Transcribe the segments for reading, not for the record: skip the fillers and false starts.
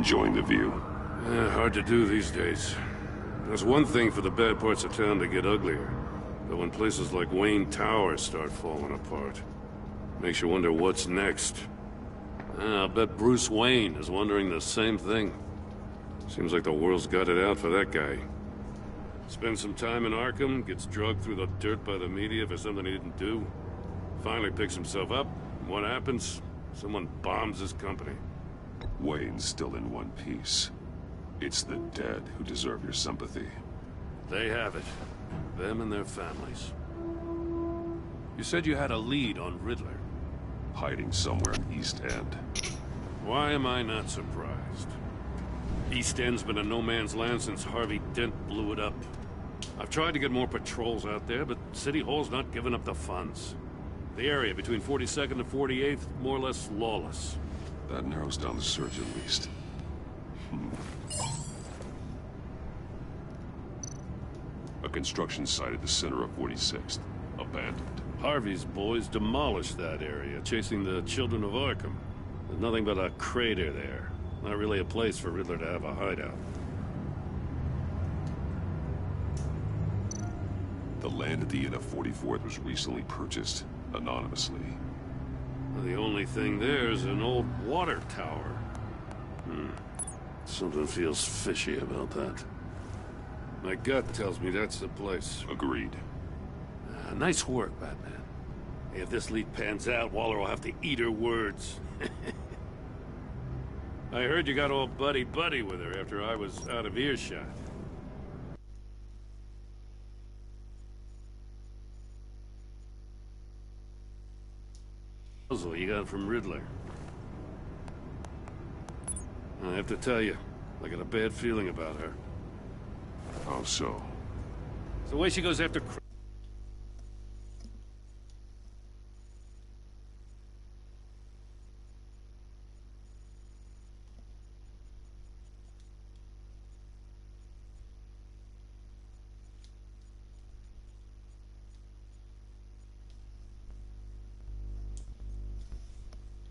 Enjoying the view? Hard to do these days. There's one thing for the bad parts of town to get uglier. But when places like Wayne Tower start falling apart, makes you wonder what's next. I'll bet Bruce Wayne is wondering the same thing. Seems like the world's got it out for that guy. Spends some time in Arkham, gets drugged through the dirt by the media for something he didn't do. Finally picks himself up, and what happens? Someone bombs his company. Wayne's still in one piece. It's the dead who deserve your sympathy. They have it. Them and their families. You said you had a lead on Riddler. Hiding somewhere in East End. Why am I not surprised? East End's been a no-man's land since Harvey Dent blew it up. I've tried to get more patrols out there, but City Hall's not giving up the funds. The area between 42nd and 48th, more or less lawless. That narrows down the search at least. A construction site at the center of 46th. Abandoned. Harvey's boys demolished that area, chasing the children of Arkham. There's nothing but a crater there. Not really a place for Riddler to have a hideout. The land at the end of 44th was recently purchased, anonymously. Well, the only thing there is an old water tower. Something feels fishy about that. My gut tells me that's the place. Agreed. Nice work, Batman. If this lead pans out, Waller will have to eat her words. I heard you got all buddy-buddy with her after I was out of earshot. What you got from Riddler? I have to tell you, I got a bad feeling about her. How so? It's the way she goes after...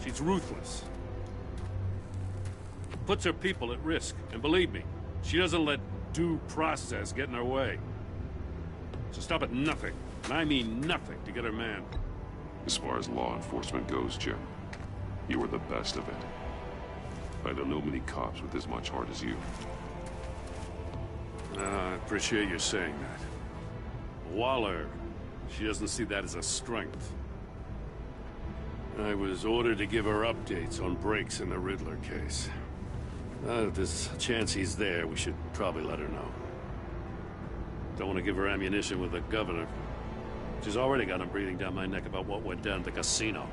She's ruthless. Puts her people at risk. And believe me, she doesn't let due process get in her way. So stop at nothing, and I mean nothing, to get her man. As far as law enforcement goes, Jim, you were the best of it. I don't know many cops with as much heart as you. I appreciate you saying that. Waller, she doesn't see that as a strength. I was ordered to give her updates on breaks in the Riddler case. If there's a chance he's there, we should probably let her know. Don't want to give her ammunition with the governor. She's already got him breathing down my neck about what went down at the casino.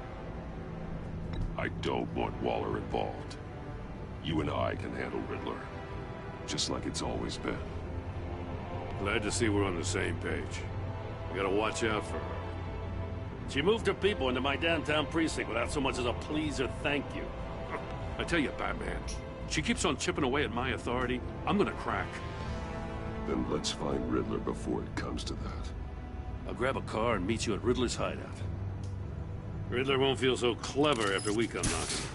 I don't want Waller involved. You and I can handle Riddler. Just like it's always been. Glad to see we're on the same page. We gotta watch out for her. She moved her people into my downtown precinct without so much as a please or thank you. I tell you, Batman, she keeps on chipping away at my authority. I'm gonna crack. Then let's find Riddler before it comes to that. I'll grab a car and meet you at Riddler's hideout. Riddler won't feel so clever after we come knocking.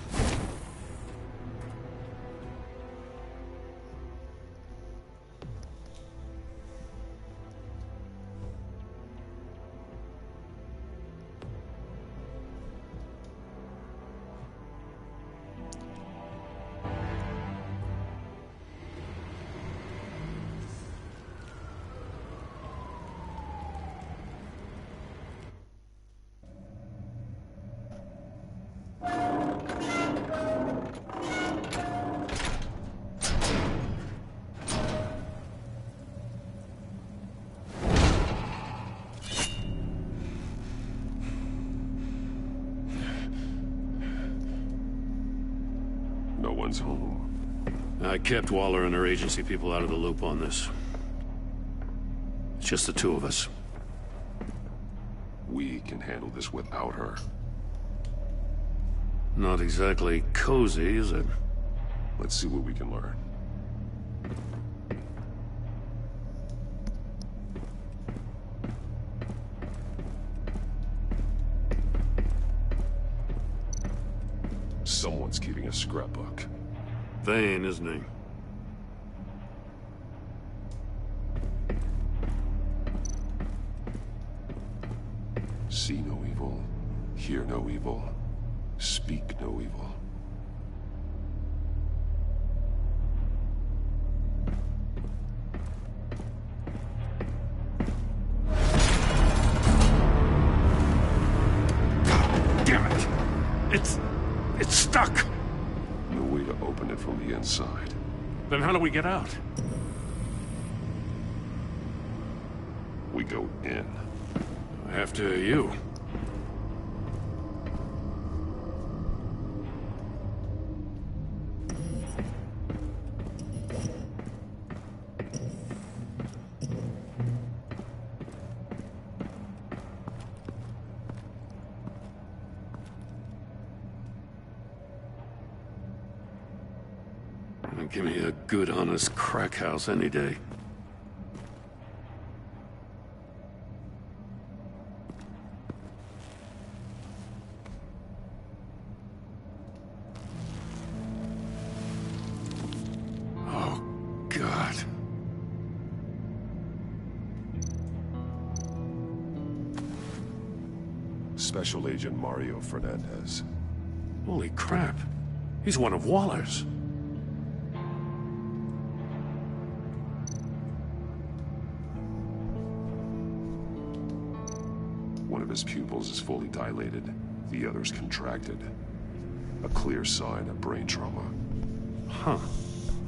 No one's home. I kept Waller and her agency people out of the loop on this. It's just the two of us. We can handle this without her. Not exactly cozy, is it? Let's see what we can learn. Someone's keeping a scrapbook. Vien, isn't he? See no evil, hear no evil, speak no evil. God damn it! It's stuck! No way to open it from the inside. Then how do we get out? We go in. After you. Give me a good, honest crack house any day. Oh, God. Special Agent Mario Fernandez. Holy crap. He's one of Waller's. One of his pupils is fully dilated, the other's contracted. A clear sign of brain trauma. Huh.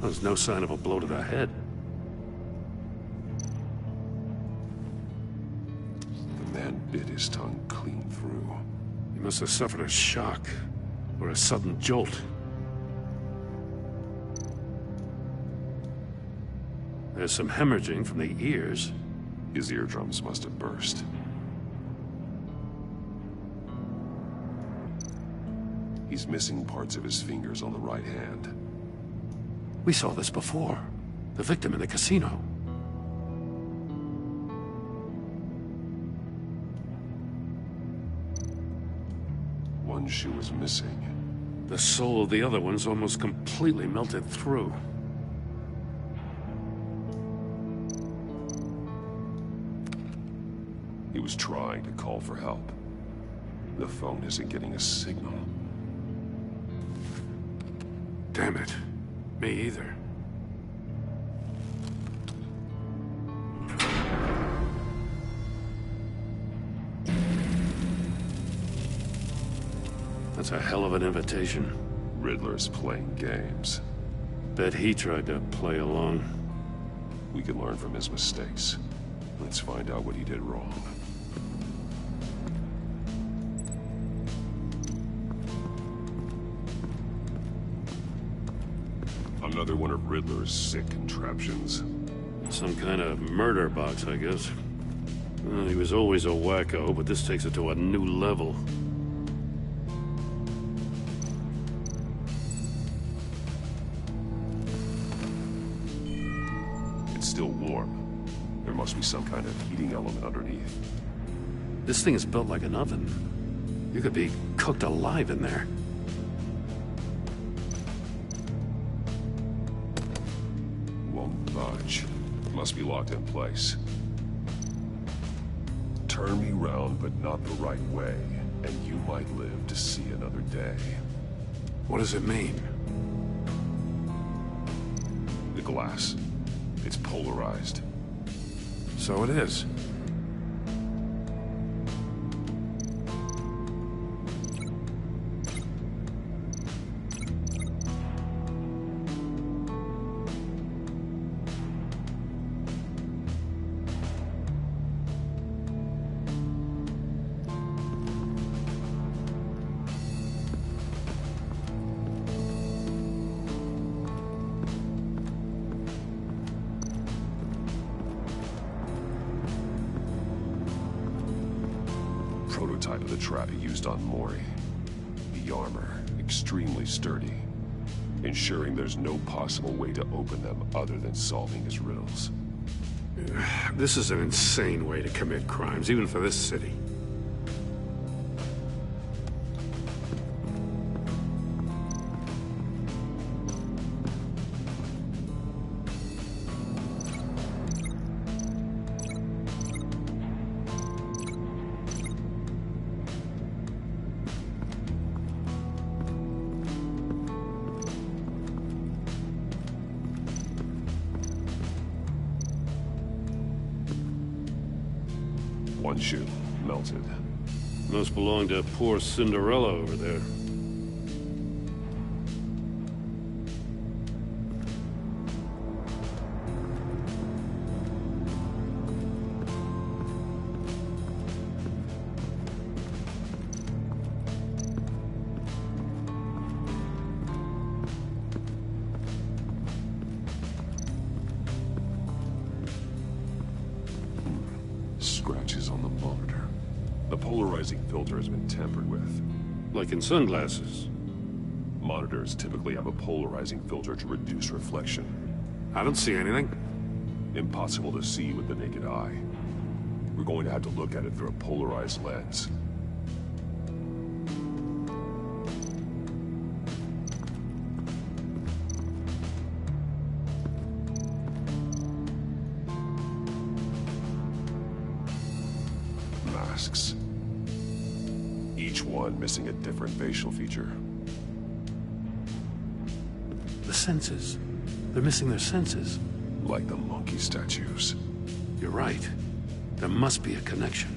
There's no sign of a blow to the head. The man bit his tongue clean through. He must have suffered a shock, or a sudden jolt. There's some hemorrhaging from the ears. His eardrums must have burst. He's missing parts of his fingers on the right hand. We saw this before. The victim in the casino. One shoe is missing. The sole of the other one's almost completely melted through. He was trying to call for help. The phone isn't getting a signal. Damn it. Me either. That's a hell of an invitation. Riddler's playing games. Bet he tried to play along. We can learn from his mistakes. Let's find out what he did wrong. Another one of Riddler's sick contraptions. Some kind of murder box, I guess. Well, he was always a wacko, but this takes it to a new level. It's still warm. There must be some kind of heating element underneath. This thing is built like an oven. You could be cooked alive in there. Must be locked in place. Turn me round, but not the right way, and you might live to see another day. What does it mean? The glass. It's polarized. So it is. Prototype of the trap he used on Mori. The armor, extremely sturdy, ensuring there's no possible way to open them other than solving his riddles. This is an insane way to commit crimes, even for this city. One shoe, melted. Must belong to poor Cinderella over there. Scratches on the monitor. The polarizing filter has been tampered with. Like in sunglasses. Monitors typically have a polarizing filter to reduce reflection. I don't see anything. Impossible to see with the naked eye. We're going to have to look at it through a polarized lens. Masks. Each one missing a different facial feature. The senses. They're missing their senses. Like the monkey statues. You're right. There must be a connection.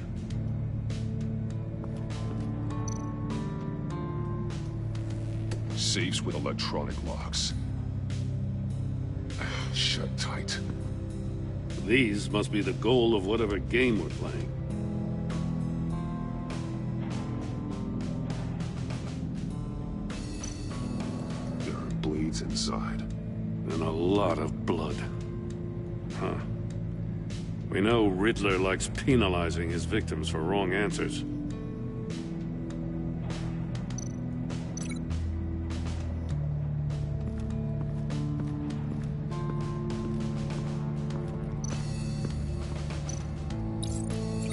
Safes with electronic locks. Shut tight. These must be the goal of whatever game we're playing. There are bleeds inside. And a lot of blood. Huh. We know Riddler likes penalizing his victims for wrong answers.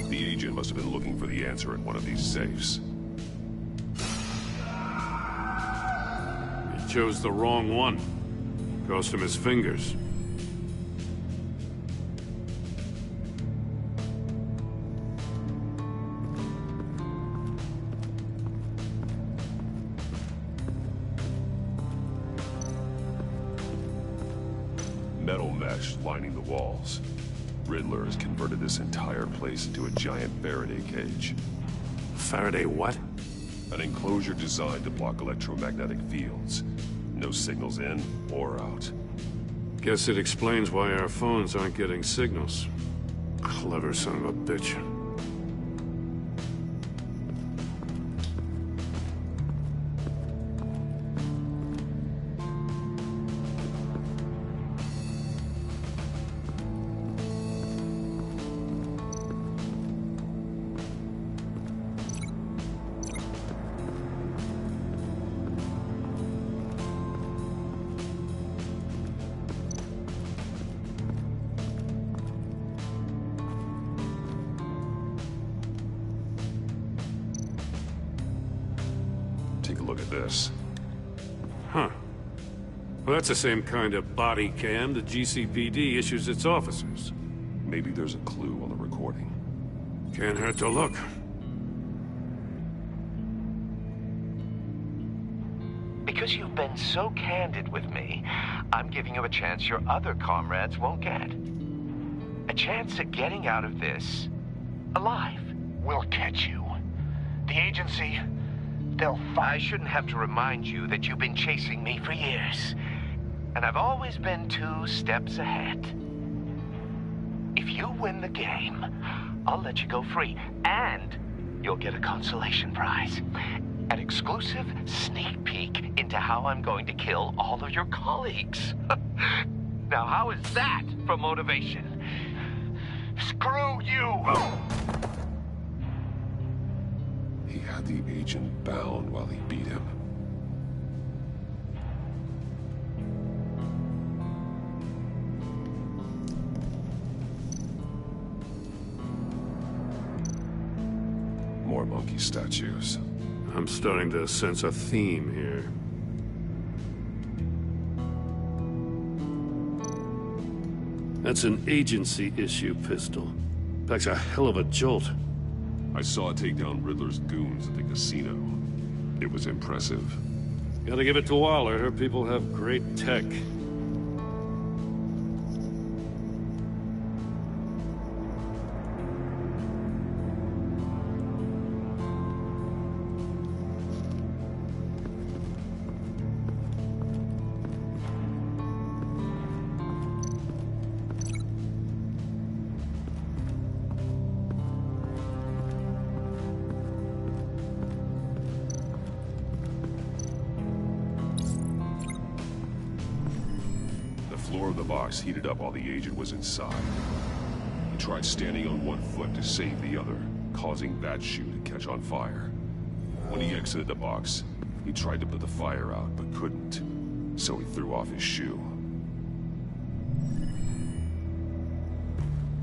The agent must have been looking for the answer in one of these safes. He chose the wrong one. Cost him his fingers. Metal mesh lining the walls. Riddler has converted this entire place into a giant Faraday cage. Faraday what? An enclosure designed to block electromagnetic fields. No signals in or out. Guess it explains why our phones aren't getting signals. Clever son of a bitch. Take a look at this. Huh. Well, that's the same kind of body cam the GCPD issues its officers. Maybe there's a clue on the recording. Can't hurt to look. Because you've been so candid with me, I'm giving you a chance your other comrades won't get. A chance at getting out of this alive. We'll catch you. The agency, they'll find... I shouldn't have to remind you that you've been chasing me for years. And I've always been 2 steps ahead. If you win the game, I'll let you go free. And you'll get a consolation prize. An exclusive sneak peek into how I'm going to kill all of your colleagues. Now, how is that for motivation? Screw you! He had the agent bound while he beat him. More monkey statues. I'm starting to sense a theme here. That's an agency issue pistol. Packs a hell of a jolt. I saw it take down Riddler's goons at the casino. It was impressive. Gotta give it to Waller. Her people have great tech. box heated up while the agent was inside. He tried standing on one foot to save the other, causing that shoe to catch on fire. When he exited the box, he tried to put the fire out, but couldn't, so he threw off his shoe.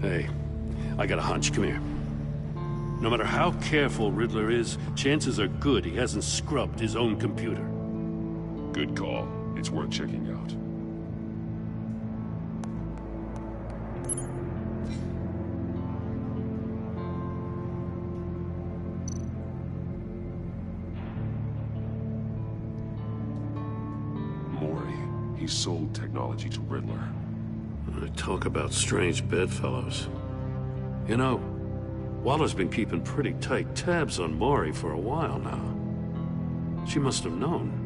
Hey, I got a hunch. Come here. No matter how careful Riddler is, chances are good he hasn't scrubbed his own computer. Good call. It's worth checking out. Mori. He sold technology to Riddler. Talk about strange bedfellows. You know, Waller's been keeping pretty tight tabs on Mori for a while now. She must have known.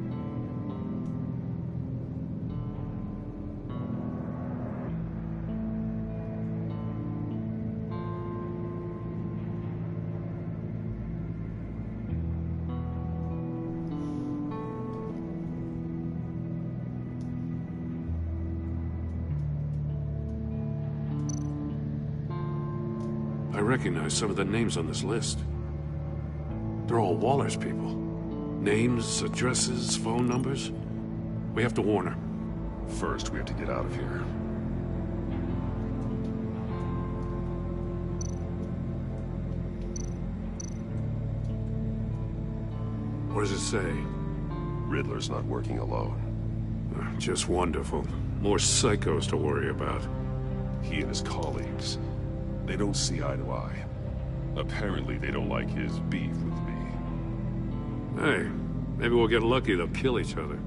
I recognize some of the names on this list. They're all Waller's people. Names, addresses, phone numbers. We have to warn her. First, we have to get out of here. What does it say? Riddler's not working alone. Just wonderful. More psychos to worry about. He and his colleagues, they don't see eye to eye. Apparently, they don't like his beef with me. Hey, maybe we'll get lucky they'll kill each other.